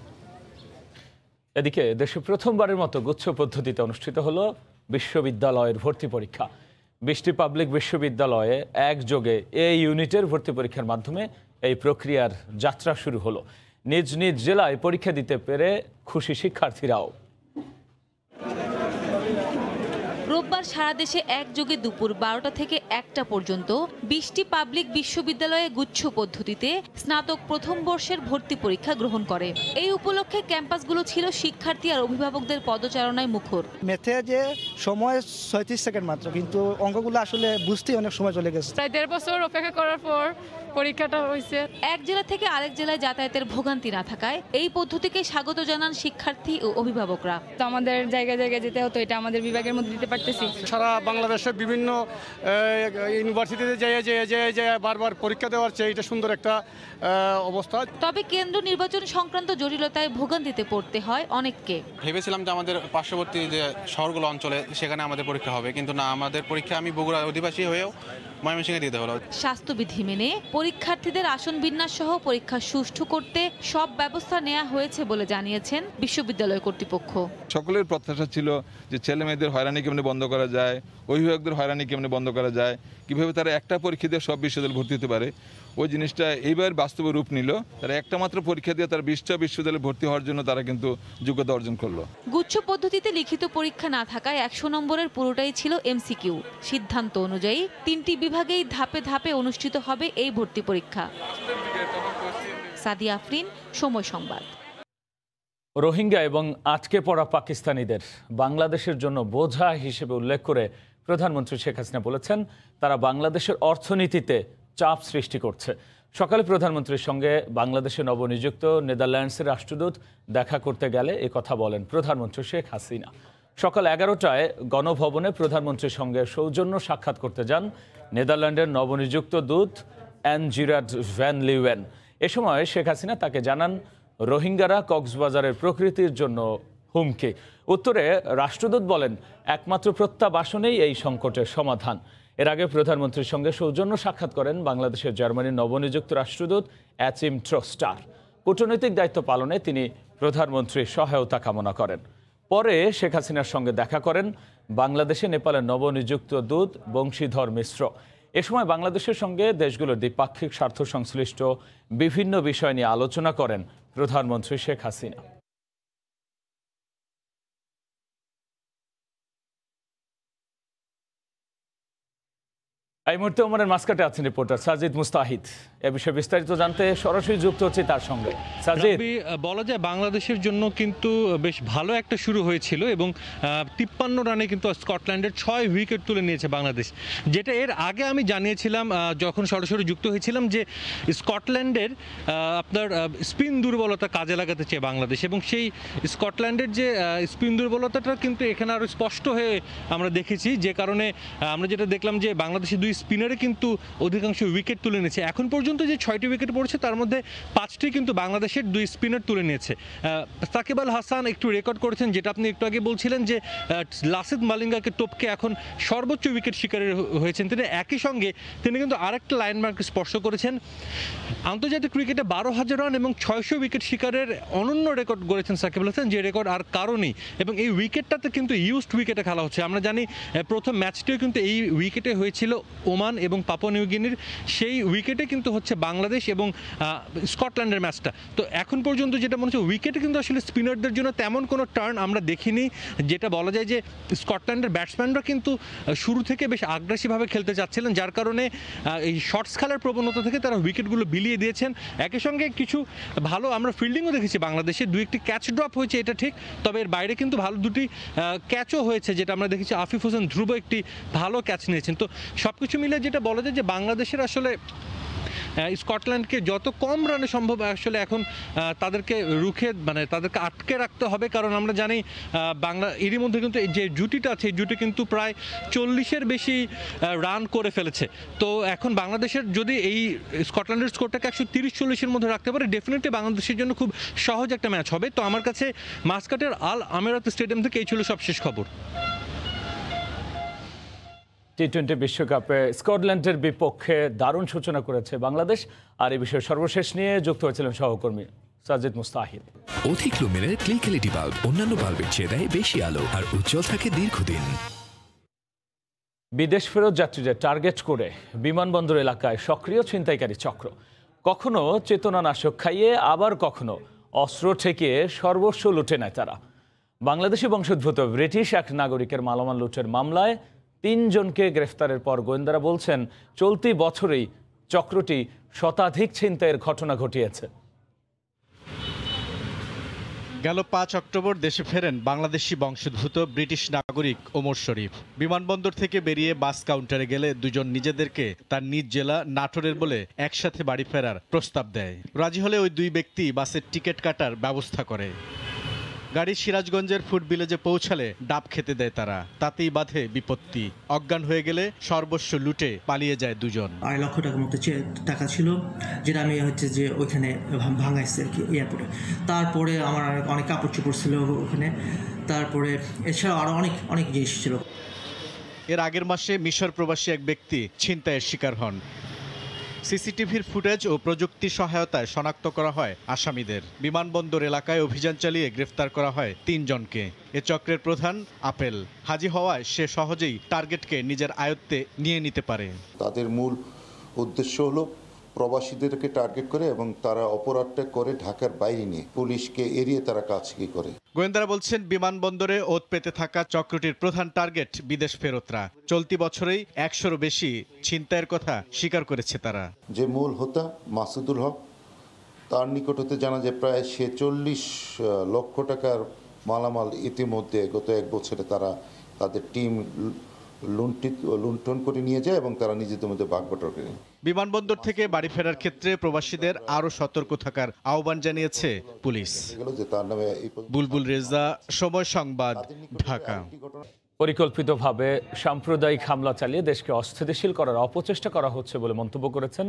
Speaker 1: এদিকে দেশে প্রথমবারের মতো গুচ্ছ পদ্ধতিতে অনুষ্ঠিত হলো বিশ্ববিদ্যালয়ের ভর্তি পরীক্ষা। 20টি পাবলিক বিশ্ববিদ্যালয়ে একযোগে এ ইউনিটের ভর্তি পরীক্ষার মাধ্যমে এই প্রক্রিয়ার যাত্রা শুরু হলো। নিজ নিজ জেলায় পরীক্ষা দিতে পেরে খুশি শিক্ষার্থীরাও।
Speaker 22: রোববার সারা দেশে একযোগে দুপুর 12টা থেকে 1টা পর্যন্ত 20টি পাবলিক বিশ্ববিদ্যালয়ে গুচ্ছ পদ্ধতিতে স্নাতক প্রথম বর্ষের ভর্তি পরীক্ষা গ্রহণ করে। এই উপলক্ষে ক্যাম্পাসগুলো ছিল শিক্ষার্থী আর অভিভাবকদের পদচারণায় মুখর।
Speaker 23: ম্যাথে যে সময় 36 সেকেন্ড মাত্র, কিন্তু অঙ্কগুলো আসলে বুঝতেই অনেক সময় চলে গেছে।
Speaker 24: প্রায় 1.5 বছর অপেক্ষা করার পর পরীক্ষাটা হয়েছে।
Speaker 22: এক জেলা থেকে আরেক জেলায় যাতায়াতের ভোগান্তি না থাকায় এই পদ্ধতিকে স্বাগত জানান শিক্ষার্থী ও অভিভাবকরা।
Speaker 24: তো আমাদের জায়গায় জায়গায় যেতে হতো, এটা আমাদের বিভাগের মধ্যে দিতে পারতেছি।
Speaker 8: সারা বাংলাদেশের বিভিন্ন ইউনিভার্সিটিতে যে বারবার পরীক্ষা দেওয়ার চেয়ে এটা সুন্দর একটা অবস্থা।
Speaker 22: তবে কেন্দ্র নির্বাচন সংক্রান্ত জটিলতায় ভোগান্তিতে পড়তে হয় অনেককে।
Speaker 25: ভেবেছিলাম যে আমাদের পার্শ্ববর্তী যে শহরগুলো অঞ্চলে সেখানে আমাদের পরীক্ষা হবে, কিন্তু না, আমাদের পরীক্ষা আমি বগুড়া অধিবাসী হয়েও ময়মনসিংহে দিতে হলো।
Speaker 22: স্বাস্থ্যবিধি মেনে পরীক্ষার্থীদের আসন বিন্যাস সহ পরীক্ষা সুষ্ঠু করতে সব ব্যবস্থা নেওয়া হয়েছে বলে জানিয়েছেন বিশ্ববিদ্যালয় কর্তৃপক্ষ।
Speaker 26: সকলের প্রত্যাশা ছিল যে ছেলে মেয়েদের হয়রানি কেমনে বন্ধ করা যায়, অভিভাবকদের হয়রানি কেমনে বন্ধ করা যায়, কিভাবে তারা একটা পরীক্ষা দিয়ে সব বিশ্ববিদ্যালয় ভর্তি হতে পারে। ওই জিনিসটা এইবার বাস্তবে রূপ নিল। তারা একটা মাত্র পরীক্ষা দিয়ে তারা 20টা বিশ্ববিদ্যালয়ে ভর্তি হওয়ার জন্য তারা কিন্তু যোগ্যতা অর্জন করলো।
Speaker 22: গুচ্ছ পদ্ধতিতে লিখিত পরীক্ষা না থাকায় 100 নম্বরের পুরোটাই ছিল এমসিকিউ। সিদ্ধান্ত অনুযায়ী 3টি বিভাগেই ধাপে ধাপে অনুষ্ঠিত হবে এই ভর্তি পরীক্ষা। সাদিয়া আফরিন, সময় সংবাদ।
Speaker 1: রোহিঙ্গা এবং আটকে পড়া পাকিস্তানিদের বাংলাদেশের জন্য বোঝা হিসেবে উল্লেখ করে প্রধানমন্ত্রী শেখ হাসিনা বলেছেন, তারা বাংলাদেশের অর্থনীতিতে চাপ সৃষ্টি করছে। সকালে প্রধানমন্ত্রীর সঙ্গে বাংলাদেশে নবনিযুক্ত নেদারল্যান্ডসের রাষ্ট্রদূত দেখা করতে গেলে কথা বলেন প্রধানমন্ত্রী শেখ হাসিনা। সকাল 11টায় গণভবনে প্রধানমন্ত্রীর সঙ্গে সৌজন্য সাক্ষাৎ করতে যান নেদারল্যান্ডের নবনিযুক্ত দূত অ্যান জিরার্ড ভ্যান লিউয়েন। এ সময় শেখ হাসিনা তাকে জানান রোহিঙ্গারা কক্সবাজারের প্রকৃতির জন্য হুমকি। উত্তরে রাষ্ট্রদূত বলেন একমাত্র প্রত্যাবাসনেই এই সংকটের সমাধান। এর আগে প্রধানমন্ত্রীর সঙ্গে সৌজন্য সাক্ষাৎ করেন বাংলাদেশের জার্মানির নবনিযুক্ত রাষ্ট্রদূত অ্যাচিম ট্রস্টার। কূটনৈতিক দায়িত্ব পালনে তিনি প্রধানমন্ত্রীর সহায়তা কামনা করেন। পরে শেখ হাসিনার সঙ্গে দেখা করেন বাংলাদেশে নেপালের নবনিযুক্ত দূত বংশীধর মিশ্র। এ সময় বাংলাদেশের সঙ্গে দেশগুলোর দ্বিপাক্ষিক স্বার্থ সংশ্লিষ্ট বিভিন্ন বিষয় নিয়ে আলোচনা করেন প্রধানমন্ত্রী শেখ হাসিনা। এই মুহূর্তে ওমানের মাস্কাটে আছেন রিপোর্টার সাজিদ মুস্তাহিদ। এ বিষয়ে বিস্তারিত জানতে সরাসরি যুক্ত হচ্ছে তার সঙ্গে। সাজিদ,
Speaker 2: বলা যায় বাংলাদেশের জন্য কিন্তু বেশ ভালো একটা শুরু হয়েছিল এবং 53 রানে কিন্তু স্কটল্যান্ডের 6 উইকেট তুলে নিয়েছে বাংলাদেশ, যেটা এর আগে আমি জানিয়েছিলাম যখন সরাসরি যুক্ত হয়েছিলাম যে স্কটল্যান্ডের আপনার স্পিন দুর্বলতা কাজে লাগাতে চেয়ে বাংলাদেশ, এবং সেই স্কটল্যান্ডের যে স্পিন দুর্বলতাটা কিন্তু এখানে আরও স্পষ্ট হয়ে আমরা দেখেছি, যে কারণে আমরা যেটা দেখলাম যে বাংলাদেশের 2 স্পিনারে কিন্তু অধিকাংশ উইকেট তুলে নিয়েছে। এখন পর্যন্ত যে 6টি উইকেট পড়েছে তার মধ্যে 5টি কিন্তু বাংলাদেশের 2 স্পিনার তুলে নিয়েছে। সাকিব আল হাসান একটু রেকর্ড করেছেন, যেটা আপনি একটু আগে বলছিলেন যে লাসিথ মালিঙ্গাকে টপকে এখন সর্বোচ্চ উইকেট শিকারী হয়েছেন তিনি। একই সঙ্গে তিনি কিন্তু আরেকটা লাইনমার্ক স্পর্শ করেছেন, আন্তর্জাতিক ক্রিকেটে 12,000 রান এবং 600 উইকেট শিকারের অনন্য রেকর্ড গড়েছেন সাকিব আল হাসান, যে রেকর্ড আর কারণেই। এবং এই উইকেটটাতে কিন্তু ইউজড উইকেটে খেলা হচ্ছে। আমরা জানি প্রথম ম্যাচটিও কিন্তু এই উইকেটে হয়েছিল ওমান এবং পাপুয়া নিউগিনির, সেই উইকেটে কিন্তু হচ্ছে বাংলাদেশ এবং স্কটল্যান্ডের ম্যাচটা। তো এখন পর্যন্ত যেটা মনে হচ্ছে উইকেটে কিন্তু আসলে স্পিনারদের জন্য তেমন কোনো টার্ন আমরা দেখিনি, যেটা বলা যায় যে স্কটল্যান্ডের ব্যাটসম্যানরা কিন্তু শুরু থেকে বেশ আগ্রাসীভাবে খেলতে চাচ্ছিলেন, যার কারণে এই শর্টস খেলার প্রবণতা থেকে তারা উইকেটগুলো বিলিয়ে দিয়েছেন। একই সঙ্গে কিছু ভালো আমরা ফিল্ডিংও দেখেছি বাংলাদেশে, 2-1টি ক্যাচ ড্রপ হয়েছে এটা ঠিক, তবে এর বাইরে কিন্তু ভালো 2টি ক্যাচও হয়েছে, যেটা আমরা দেখেছি আফিফ হোসেন ধ্রুব একটি ভালো ক্যাচ নিয়েছেন। তো সবকিছু মিলে যেটা বলা যায় যে বাংলাদেশের আসলে স্কটল্যান্ডকে যত কম রানে সম্ভব আসলে এখন তাদেরকে রুখে তাদেরকে আটকে রাখতে হবে, কারণ আমরা জানি এরই মধ্যে কিন্তু যে জুটিটা আছে এই জুটি কিন্তু প্রায় 40-এর বেশি রান করে ফেলেছে। তো এখন বাংলাদেশের যদি এই স্কটল্যান্ডের স্কোরটাকে 130-40-এর মধ্যে রাখতে পারে, ডেফিনেটলি বাংলাদেশের জন্য খুব সহজ একটা ম্যাচ হবে। তো আমার কাছে মাস্কাটের আল আমিরাত স্টেডিয়াম থেকে এই ছিল সবশেষ খবর।
Speaker 1: টি-20 বিশ্বকাপে স্কটল্যান্ডের বিপক্ষে দারুণ সূচনা করেছে বাংলাদেশ। আর এই বিষয়ে সর্বশেষ নিয়ে যুক্ত হয়েছিলেন সহকর্মী সাজিদ মুস্তাহিদ।
Speaker 3: অধিক লুমেনের ক্লিক এলইডি বাল্ব অন্যান্য বাল্বের চেয়ে দেয় বেশি আলো আর উজ্জ্বল থাকে দীর্ঘদিন।
Speaker 1: বিদেশ ফেরত যাত্রীদের টার্গেট করে বিমানবন্দর এলাকায় সক্রিয় ছিনতাইকারী চক্র, কখনো চেতনানাশক খাইয়ে আবার কখনো অস্ত্র ঠেকিয়ে সর্বস্ব লুটে নেয় তারা। বাংলাদেশি বংশোদ্ভূত ব্রিটিশ এক নাগরিকের মালামাল লুটের মামলায় 3 জনকে গ্রেফতারের পর গোয়েন্দারা বলছেন চলতি বছরেই চক্রটি শতাধিক ছিনতাইয়ের ঘটনা ঘটিয়েছে।
Speaker 15: গেল 5 অক্টোবর দেশে ফেরেন বাংলাদেশি বংশোদ্ভূত ব্রিটিশ নাগরিক ওমর শরীফ। বিমানবন্দর থেকে বেরিয়ে বাস কাউন্টারে গেলে 2 জন নিজেদেরকে তার নিজ জেলা নাটোরের বলে একসাথে বাড়ি ফেরার প্রস্তাব দেয়। রাজি হলে ওই 2 ব্যক্তি বাসের টিকিট কাটার ব্যবস্থা করে। গাড়ি সিরাজগঞ্জের ফুড ভিলেজে পৌঁছালে ডাব খেতে দেয় তারা, তাতেই বাধে বিপত্তি। অজ্ঞান হয়ে গেলে সর্বস্ব লুটে পালিয়ে যায় 2 জন।
Speaker 7: 2.5 লক্ষ টাকার মতো টাকা ছিল, যেটা আমি যে ওইখানে ভাঙাইছি আর কি এয়ারপোর্টে। তারপরে আমার অনেক কাপড় চোপড় ছিল ওখানে, তারপরে এছাড়াও আরও অনেক জিনিস ছিল।
Speaker 15: এর আগের মাসে মিশর প্রবাসী এক ব্যক্তি ছিনতাইয়ের শিকার হন। সিসিটিভির ফুটেজ ও প্রযুক্তি সহায়তায় শনাক্ত করা হয় আসামিদের। বিমানবন্দর এলাকায় অভিযান চালিয়ে গ্রেফতার করা হয় 3 জনকে। এ চক্রের প্রধান আপেল হাজি হওয়ায় সে সহজেই টার্গেটকে নিজের আয়ত্তে নিয়ে নিতে পারে।
Speaker 10: তাদের মূল উদ্দেশ্য হলো প্রবাসীদেরকে টার্গেট করে এবং তারা অপরাধটা করে ঢাকার বাইরে নিয়ে পুলিশকে এড়িয়ে তারা কাজ করে।
Speaker 15: গোয়েন্দারা বলছেন বিমানবন্দরে ওত পেতে থাকা চক্রটির প্রধান টার্গেট বিদেশ ফেরতরা। চলতি বছরেই 100-এরও বেশি ছিনতাইয়ের কথা স্বীকার করেছে তারা।
Speaker 10: যে মূল হোতা মাসুদুল হক, তার নিকট হতে জানা যায় প্রায় 46 লক্ষ টাকার মালামাল ইতিমধ্যে গত 1 বছরে তারা তাদের টিম লুণ্ঠন করে নিয়ে যায় এবং তারা নিজেদের মধ্যে ভাগ-বাঁটোয়ারা করে।
Speaker 15: বিমানবন্দর থেকে বাড়ি ফেরার ক্ষেত্রে প্রবাসীদের আরও সতর্ক থাকার আহ্বান জানিয়েছে পুলিশ। বুলবুল রেজা, সময় সংবাদ, ঢাকা।
Speaker 1: পরিকল্পিতভাবে সাম্প্রদায়িক হামলা চালিয়ে দেশকে অস্থিতিশীল করার অপচেষ্টা করা হচ্ছে বলে মন্তব্য করেছেন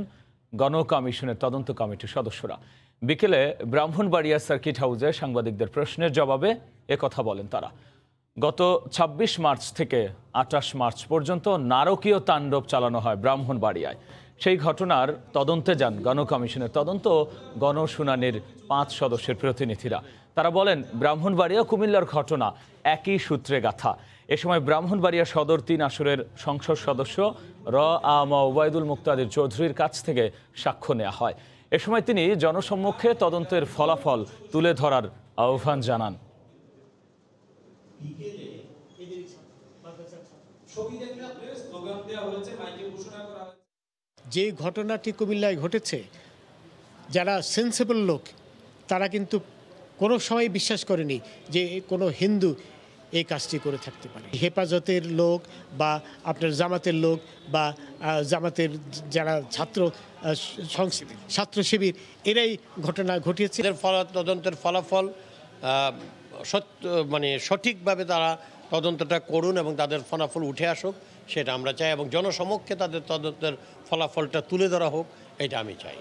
Speaker 1: গণ কমিশনের তদন্ত কমিটির সদস্যরা। বিকেলে ব্রাহ্মণবাড়িয়া সার্কিট হাউসে সাংবাদিকদের প্রশ্নের জবাবে একথা বলেন তারা। গত ২৬ মার্চ থেকে ২৮ মার্চ পর্যন্ত নারকীয় তাণ্ডব চালানো হয় ব্রাহ্মণবাড়িয়ায়। সেই ঘটনার তদন্তে যান গণ কমিশনের তদন্ত গণশুনানির ৫ সদস্যের প্রতিনিধিরা। তারা বলেন, ব্রাহ্মণবাড়িয়া কুমিল্লার ঘটনা একই সূত্রে গাথা। এ সময় ব্রাহ্মণবাড়িয়া সদর ৩ আসনের সংসদ সদস্য আ.ম. ওবায়দুল মুক্তাদির চৌধুরীর কাছ থেকে সাক্ষ্য নেওয়া হয়। এ সময় তিনি জনসম্মুখে তদন্তের ফলাফল তুলে ধরার আহ্বান জানান।
Speaker 4: যে ঘটনাটি কুমিল্লায় ঘটেছে, যারা সেন্সেবল লোক তারা কিন্তু কোনো সময় বিশ্বাস করেনি যে কোনো হিন্দু এই কাজটি করে থাকতে পারে। হেফাজতের লোক বা আপনার জামাতের লোক বা জামাতের যারা ছাত্র শিবির এরাই ঘটনা ঘটিয়েছে।
Speaker 5: তদন্তের ফলাফল সঠিকভাবে তারা তদন্তটা করুন এবং তাদের ফলাফল উঠে আসুক, সেটা আমরা চাই, এবং জনসমক্ষে তাদের তদন্তের ফলাফলটা তুলে ধরা হোক, এটা আমি চাই।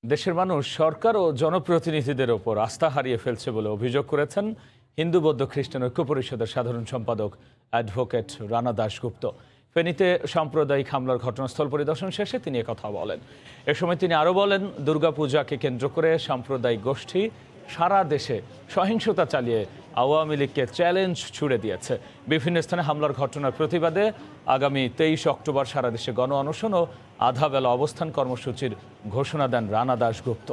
Speaker 1: দেশের মানুষ সরকার ও জনপ্রতিনিধিদের ওপর আস্থা হারিয়ে ফেলছে বলে অভিযোগ করেছেন হিন্দু বৌদ্ধ খ্রিস্টান ঐক্য পরিষদের সাধারণ সম্পাদক অ্যাডভোকেট রানা দাশগুপ্ত। ফেনীতে সাম্প্রদায়িক হামলার ঘটনাস্থল পরিদর্শন শেষে তিনি একথা বলেন। এ সময় তিনি আরও বলেন, দুর্গাপূজাকে কেন্দ্র করে সাম্প্রদায়িক গোষ্ঠী সারা দেশে সহিংসতা চালিয়ে আওয়ামী লীগকে চ্যালেঞ্জ ছুড়ে দিয়েছে। বিভিন্ন স্থানে হামলার ঘটনার প্রতিবাদে আগামী ২৩ অক্টোবর সারা দেশে গণ অনশন ও আধাবেলা অবস্থান কর্মসূচির ঘোষণা দেন রানা দাশগুপ্ত।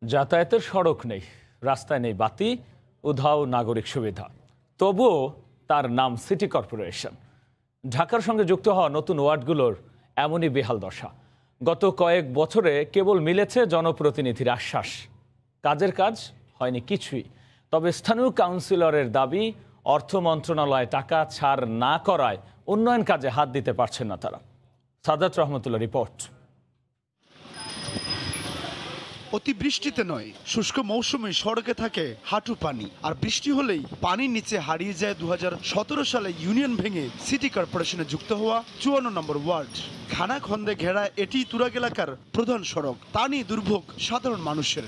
Speaker 1: যাতায়াতের সড়ক নেই, রাস্তায় নেই বাতি, উধাও নাগরিক সুবিধা, তবুও তার নাম সিটি কর্পোরেশন। ঢাকার সঙ্গে যুক্ত হওয়া নতুন ওয়ার্ডগুলোর এমনই বেহাল দশা। গত কয়েক বছরে কেবল মিলেছে জনপ্রতিনিধির আশ্বাস, কাজের কাজ হয়নি কিছুই। তবে স্থানীয় কাউন্সিলরের দাবি, অর্থ মন্ত্রণালয় টাকা ছাড় না করায় উন্নয়ন কাজে হাত দিতে পারছেন না তারা। সাদাত রহমতুল্লাহ রিপোর্ট।
Speaker 6: অতিবৃষ্টিতে নয়, শুষ্ক মৌসুমে সড়কে থাকে হাঁটু পানি, আর বৃষ্টি হলেই পানির নিচে হারিয়ে যায় ২০১৭ সালে ইউনিয়ন ভেঙে সিটি কর্পোরেশনে যুক্ত হওয়া ৫৪ নম্বর ওয়ার্ড। খানাখন্দে ঘেরা এটি তুরাগ এলাকার প্রধান সড়ক। তা নিয়ে দুর্ভোগ সাধারণ মানুষের।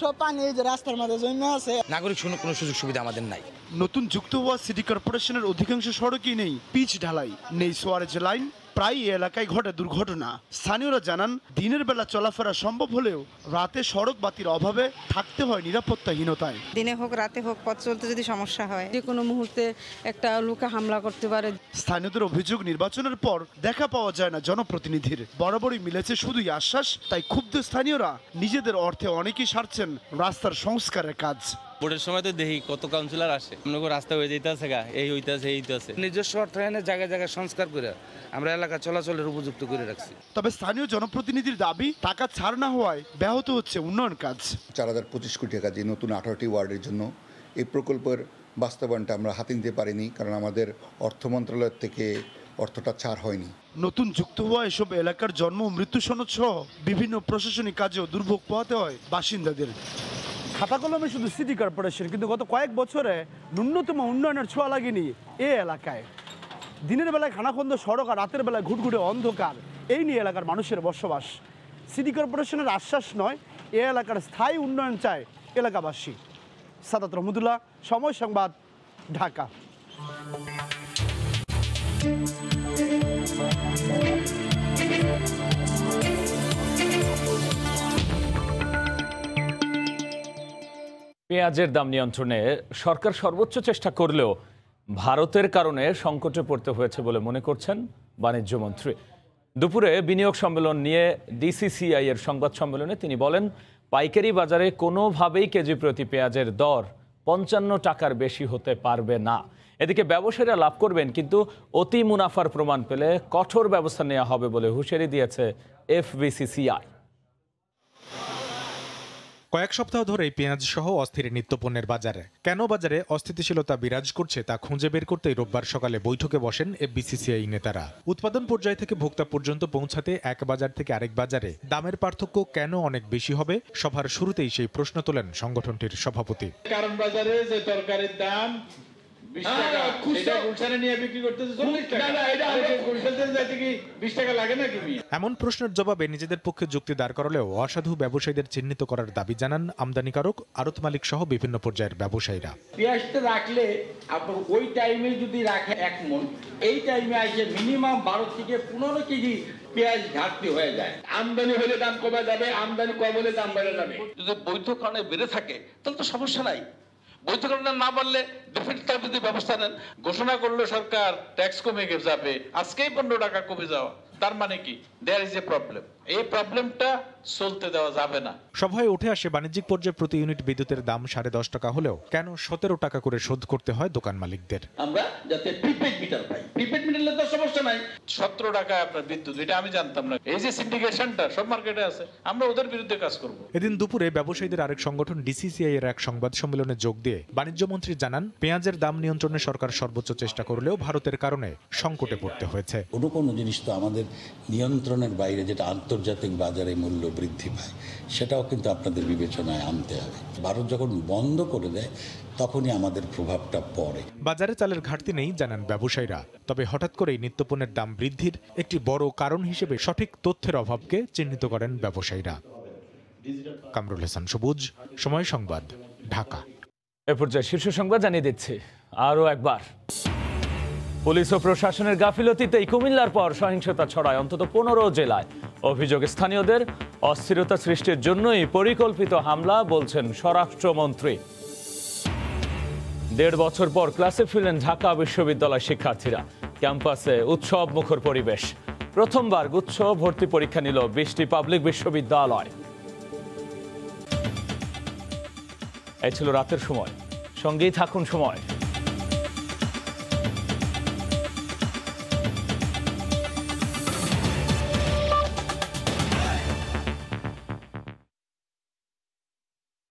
Speaker 23: সব পানি এই যে রাস্তার মাঝে জমে আছে,
Speaker 9: নাগরিক কোনো সুযোগ সুবিধা আমাদের নাই।
Speaker 6: নতুন যুক্ত হওয়া সিটি কর্পোরেশনের অধিকাংশ সড়কই নেই পিচ ঢালাই, নেই সোয়ারেজ লাইন। প্রায় এলাকায় ঘটে দুর্ঘটনা। স্থানীয়রা জানান, দিনের বেলা চলাফেরা সম্ভব হলেও রাতে সড়ক বাতির অভাবে থাকতে হয় নিরাপত্তাহীনতায়।
Speaker 11: দিনে হোক রাতে হোক পথ চলতে যদি সমস্যা হয়, যে কোনো মুহূর্তে একটা লোকে হামলা করতে পারে।
Speaker 6: স্থানীয়দের অভিযোগ, নির্বাচনের পর দেখা পাওয়া যায় না জনপ্রতিনিধির, বরাবরই মিলেছে শুধুই আশ্বাস। তাই ক্ষুব্ধ স্থানীয়রা নিজেদের অর্থে অনেকেই সারছেন রাস্তার সংস্কারের কাজ।
Speaker 12: ভোটের সময় তো দেখি কত কাউন্সিলর আসে, রাস্তা হয়ে যেতেছে গা, এই হইতেছে এই হইতেছে।
Speaker 27: নিজস্ব অর্থায়নে জায়গায় জায়গায় সংস্কার করে আমরা এলাকা চলাচলের উপযুক্ত করে রাখছি।
Speaker 6: তবে স্থানীয় জনপ্রতিনিধির দাবি, টাকা ছাড় না হওয়ায় ব্যাহত হচ্ছে উন্নয়ন কাজ।
Speaker 28: ৪,০২৫ কোটি টাকা দিয়ে নতুন 18টি ওয়ার্ডের জন্য এই প্রকল্পের বাস্তবায়নটা আমরা হাতে নিতে পারিনি, কারণ আমাদের অর্থ মন্ত্রণালয় থেকে অর্থটা ছাড় হয়নি।
Speaker 6: নতুন যুক্ত হওয়া এসব এলাকার জন্ম মৃত্যু সনদ সহ বিভিন্ন প্রশাসনিক কাজেও দুর্ভোগ পোহাতে হয় বাসিন্দাদের। খাতা কলমে শুধু সিটি কর্পোরেশন, কিন্তু গত কয়েক বছরে ন্যূনতম উন্নয়নের ছোঁয়া লাগেনি এ এলাকায়। দিনের বেলায় খানাখন্দ সড়ক আর রাতের বেলায় ঘুটঘুটে অন্ধকার, এই নিয়ে এলাকার মানুষের বসবাস। সিটি কর্পোরেশনের আশ্বাস নয়, এ এলাকার স্থায়ী উন্নয়ন চায় এলাকাবাসী। সাদাত রহমতুল্লাহ, সময় সংবাদ, ঢাকা।
Speaker 1: পেঁয়াজের দাম নিয়ন্ত্রণে সরকার সর্বোচ্চ চেষ্টা করলেও ভারতের কারণে সংকটে পড়তে হয়েছে বলে মনে করছেন বাণিজ্যমন্ত্রী। দুপুরে বিনিয়োগ সম্মেলন নিয়ে ডিসিসিআই এর সংবাদ সম্মেলনে তিনি বলেন, পাইকারি বাজারে কোনোভাবেই কেজি প্রতি পেঁয়াজের দর ৫৫ টাকার বেশি হতে পারবে না। এদিকে ব্যবসায়ীরা লাভ করবেন, কিন্তু অতি মুনাফার প্রমাণ পেলে কঠোর ব্যবস্থা নেওয়া হবে বলে হুঁশিয়ারি দিয়েছে এফবিসিসিআই।
Speaker 13: কয়েক সপ্তাহ ধরেই পেঁয়াজ সহ অস্থির নিত্যপণ্যের বাজারে। কেন বাজারে অস্থিতিশীলতা বিরাজ করছে তা খুঁজে বের করতেই রোববার সকালে বৈঠকে বসেন এফবিসিসিআই নেতারা। উৎপাদন পর্যায় থেকে ভোক্তা পর্যন্ত পৌঁছাতে এক বাজার থেকে আরেক বাজারে দামের পার্থক্য কেন অনেক বেশি হবে, সভার শুরুতেই সেই প্রশ্ন তোলেন সংগঠনটির সভাপতি।
Speaker 14: কারণ বাজারে যে তরকারির দাম 20 টাকা, এটা গুলশানে নিয়ে বিক্রি করতেছে 40 টাকা। না এটা গুলশানে যাইতে কি 20 টাকা লাগে নাকি?
Speaker 13: এমন প্রশ্নের জবাবে নিজেদের পক্ষে যুক্তি দাঁড় করালেও অসাধু ব্যবসায়ীদের চিহ্নিত করার দাবি জানান আমদানিকারক, আড়ত মালিক সহ বিভিন্ন পর্যায়ের ব্যবসায়ীরা।
Speaker 14: পেঁয়াজটা রাখলে আপনার ওই টাইমে যদি রাখে 1 মণ, এই টাইমে আসে মিনিমাম 12 থেকে 15 কেজি পেঁয়াজ ঘাটতি হয়ে যায়। আমদানি হলে দাম কমে যাবে, আমদানি কম হলে দাম বেড়ে যাবে।
Speaker 16: যদি বৈধ কারণে বেড়ে থাকে তাহলে তো সমস্যা নাই। বৈধ কারণে না বাড়লে ডেফিনেটলি তার যদি ব্যবস্থা নেন। ঘোষণা করলো সরকার ট্যাক্স কমে যাবে, আজকেই 15 টাকা কমে যাওয়া, তার মানে কি দেয়ার ইজ এ প্রবলেম। এই প্রবলেমটা চলতে দেওয়া যাবে না।
Speaker 13: সভায় উঠে আসে বাণিজ্যিক পর্যায়ে প্রতি ইউনিট বিদ্যুতের দাম 10.5 টাকা হলেও কেন 17 টাকা করে শোধ করতে হয় দোকান মালিকদের।
Speaker 14: আমরা যাতে প্রিপেড মিটার পাই, প্রিপেড মিটারলে তো সমস্যা নাই।
Speaker 16: 17 টাকা আপনার বিদ্যুৎ, এটা আমি জানতাম না। এই যে সিন্ডিকেশনটা সব মার্কেটে আছে, আমরা ওদের বিরুদ্ধে কাজ করব।
Speaker 13: এদিন দুপুরে ব্যবসায়ীদের আরেক সংগঠন ডিসিসিআই এর এক সংবাদ সম্মেলনে যোগ দিয়ে বাণিজ্য মন্ত্রী জানান, পেঁয়াজের দাম নিয়ন্ত্রণে সরকার সর্বোচ্চ চেষ্টা করলেও ভারতের কারণে সংকটে পড়তে হয়েছে।
Speaker 17: কোনো জিনিস তো আমাদের নিয়ন্ত্রণের বাইরে, যেটা আন্তর্জাতিক বাজারে মূল্য বৃদ্ধি পায়, সেটাও কিন্তু আপনাদের বিবেচনায় আনতে হবে। ভারত যখন বন্ধ করে দেয় তখনই আমাদের প্রভাবটা পড়ে।
Speaker 13: বাজারে চালের ঘাটতি নেই জানান ব্যবসায়ীরা, তবে হঠাৎ করেই নিত্যপণ্যের দাম বৃদ্ধির একটি বড় কারণ হিসেবে সঠিক তথ্যের অভাবকে চিহ্নিত করেন ব্যবসায়ীরা। কামরুল হাসান সবুজ, সময় সংবাদ, ঢাকা।
Speaker 1: এ পর্যায়ে শীর্ষ সংবাদ জানিয়ে দিচ্ছি আরও একবার। পুলিশ ও প্রশাসনের গাফিলতিতেই কুমিল্লার পর সহিংসতা ছড়ায় অন্তত 15 জেলায়। অভিযোগ স্থানীয়দের অস্থিরতা সৃষ্টির জন্যই পরিকল্পিত হামলা, বলছেন স্বরাষ্ট্রমন্ত্রী। 1.5 বছর পর ক্লাসে ফিরলেন ঢাকা বিশ্ববিদ্যালয় শিক্ষার্থীরা। ক্যাম্পাসে উৎসব মুখর পরিবেশ। প্রথমবার গুচ্ছ ভর্তি পরীক্ষা নিল 20টি পাবলিক বিশ্ববিদ্যালয়। এই ছিল রাতের সময়, সঙ্গেই থাকুন সময়।